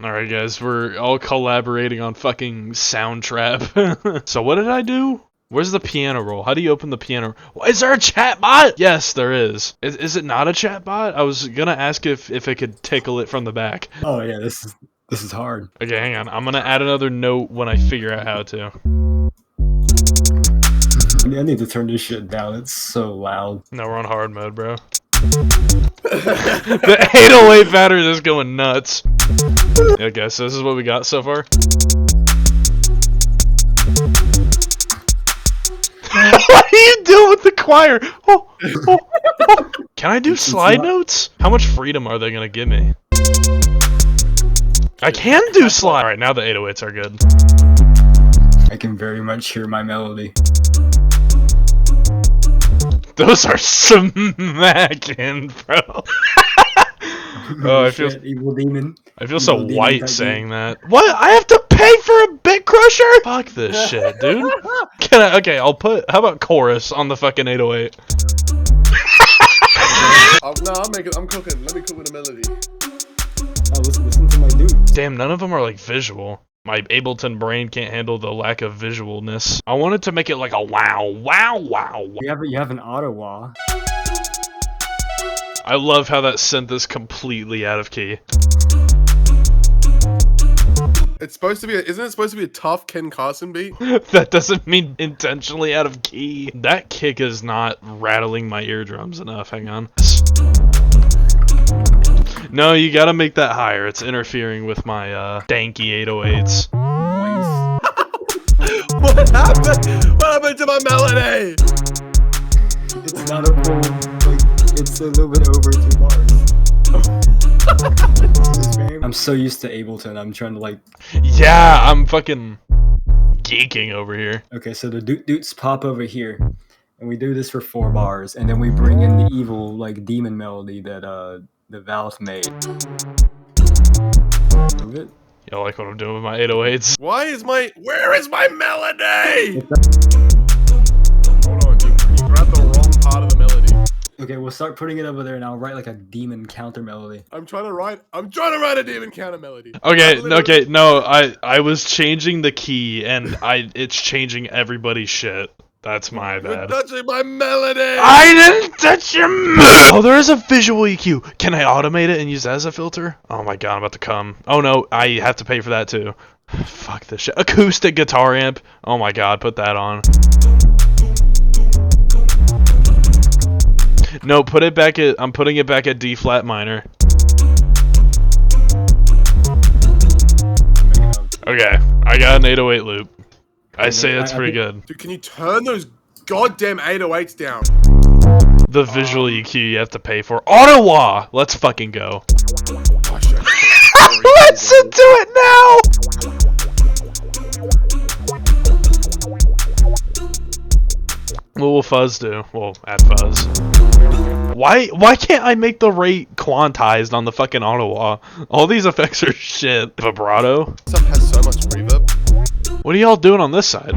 Alright guys, we're all collaborating on fucking Soundtrap. So what did I do? Where's the piano roll? How do you open the piano? Is there a chat bot? Yes, there is. Is it not a chat bot? I was gonna ask if it could tickle it from the back. Oh yeah, this is hard. Okay, hang on. I'm gonna add another note when I figure out how to. I need to turn this shit down. It's so loud. No, we're on hard mode, bro. The 808 battery is going nuts. Okay, so this is what we got so far. What are you doing with the choir? Oh. Can I do slide notes? How much freedom are they gonna give me? I can do slide. Alright, now the 808s are good. I can very much hear my melody. Those are smacking, bro. Oh, I feel evil demon. I feel so white saying that. What? I have to pay for a bit crusher? Fuck this shit, dude. Can I? Okay, I'll put. How about chorus on the fucking 808? No, I'm cooking. Let me cook with a melody. Oh, listen to my dude. Damn, none of them are like visual. My Ableton brain can't handle the lack of visualness. I wanted to make it like a wow, wow, wow. You have an Ottawa. I love how that synth is completely out of key. It's supposed to be. Isn't it supposed to be a tough Ken Carson beat? That doesn't mean intentionally out of key. That kick is not rattling my eardrums enough. Hang on. No, you gotta make that higher. It's interfering with my danky 808s. What happened? What happened to my melody? It's not a full, like, it's a little bit over 2 bars. I'm so used to Ableton, I'm trying to like... Yeah, I'm fucking geeking over here. Okay, so the doots pop over here, and we do this for 4 bars, and then we bring in the evil, like, demon melody that, the Valve made. Move it. You like what I'm doing with my 808s? Where is my melody? Hold on, you grabbed the wrong part of the melody. Okay, we'll start putting it over there and I'll write like a demon counter melody. I'm trying to write a demon counter melody. Okay, no, I was changing the key and it's changing everybody's shit. That's my bad. You're touching my melody! I didn't touch your Oh, there is a visual EQ. Can I automate it and use that as a filter? Oh my god, I'm about to come. Oh no, I have to pay for that too. Fuck this shit. Acoustic guitar amp. Oh my god, put that on. No, put it back at, I'm putting it back at D flat minor. Okay, I got an 808 loop. I say that's pretty good. Dude, can you turn those goddamn 808s down? The visual EQ you have to pay for. Ottawa! Let's fucking go. Let's do it now! What will fuzz do? Well, add fuzz. Why can't I make the rate quantized on the fucking Ottawa? All these effects are shit. Vibrato. Stuff has so much reverb. What are y'all doing on this side?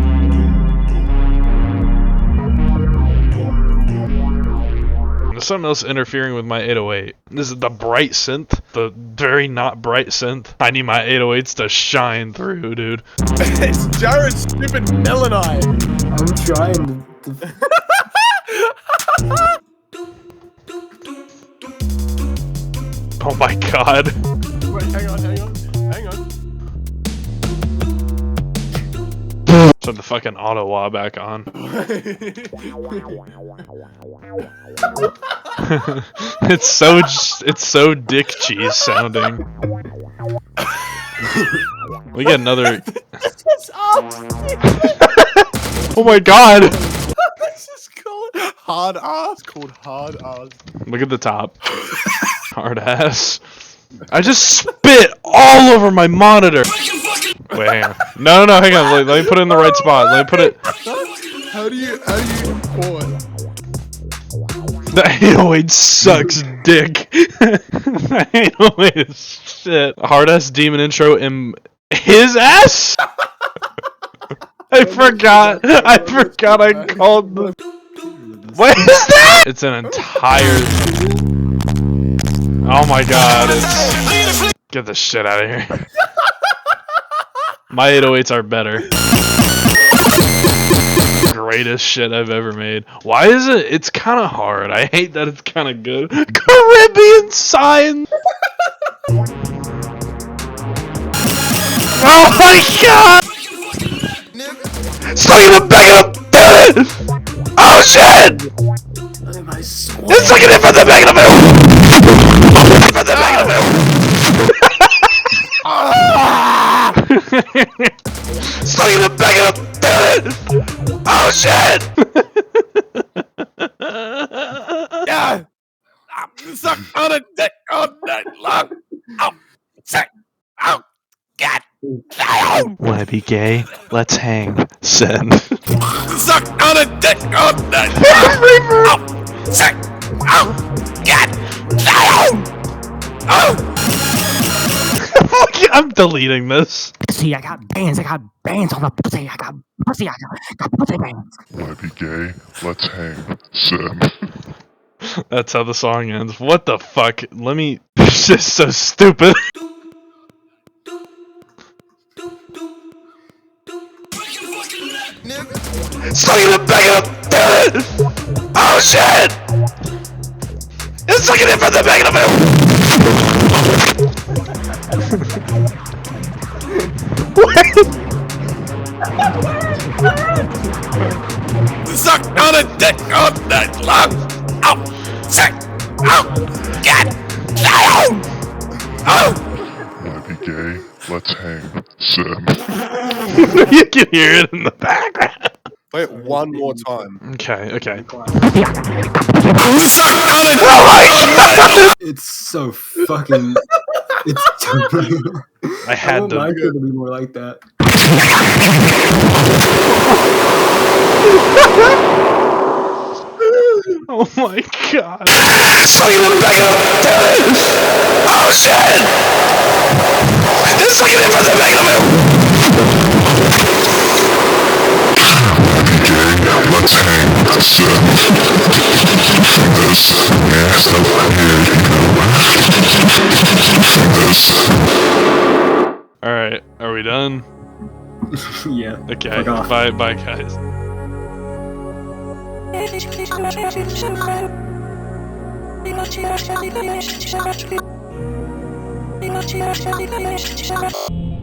There's something else interfering with my 808. This is the bright synth. The very not bright synth. I need my 808s to shine through, dude. It's Jared's stupid melanite. I'm trying to... Oh my god. Wait, hang on. Turn the fucking Ottawa back on. It's so dick cheese sounding. We get another. Oh my god! This is called hard ass. It's called hard ass. Look at the top. Hard ass. I just spit all over my monitor. Wait, hang on. No, hang on. Let me put it in the right spot. Let me put it. How do you pour it? That 808 sucks dick. That 808 is shit. Hard ass demon intro in his ass? I forgot I called the. What is that? It's an entire. Oh my god, it's. Get the shit out of here. My 808s are better. Greatest shit I've ever made. Why is it? It's kind of hard. I hate that it's kind of good. Caribbean sign. Oh my god! Stuck in the back of the building! Oh shit! It's stuck in from the back of the building! From the back of the building! Stuck in the back of the building! Oh shit! Yeah! I'm stuck on a dick all night long! Oh, sick! Oh, God! Wanna be gay? Let's hang. Send. Stuck on a dick all night long! Oh, sick! Oh, God! Oh! I'm deleting this. See, I got bands on the pussy, I got pussy bands. Wanna be gay? Let's hang. Send. That's how the song ends. What the fuck? Let me. It's just so stupid. Stuck in the back of the building! Oh shit! It's stuck in from the back of the building! Stuck on a dick all night long! Oh, sick! Oh, God! Oh! Wanna be gay? Let's hang. Send. You can hear it in the background. Wait, one more time. Okay. Stuck on a dick! Oh my god! It's so fucking. It's. I had want my to. kid to be more like that. Oh my god. Stuck in the back of the building! Oh shit! It's stuck in from the back of the Let's hang. Send. This. Yeah, so here you go. This. Alright, are we done? Yeah. Okay, Fuck off. bye guys. Thank you.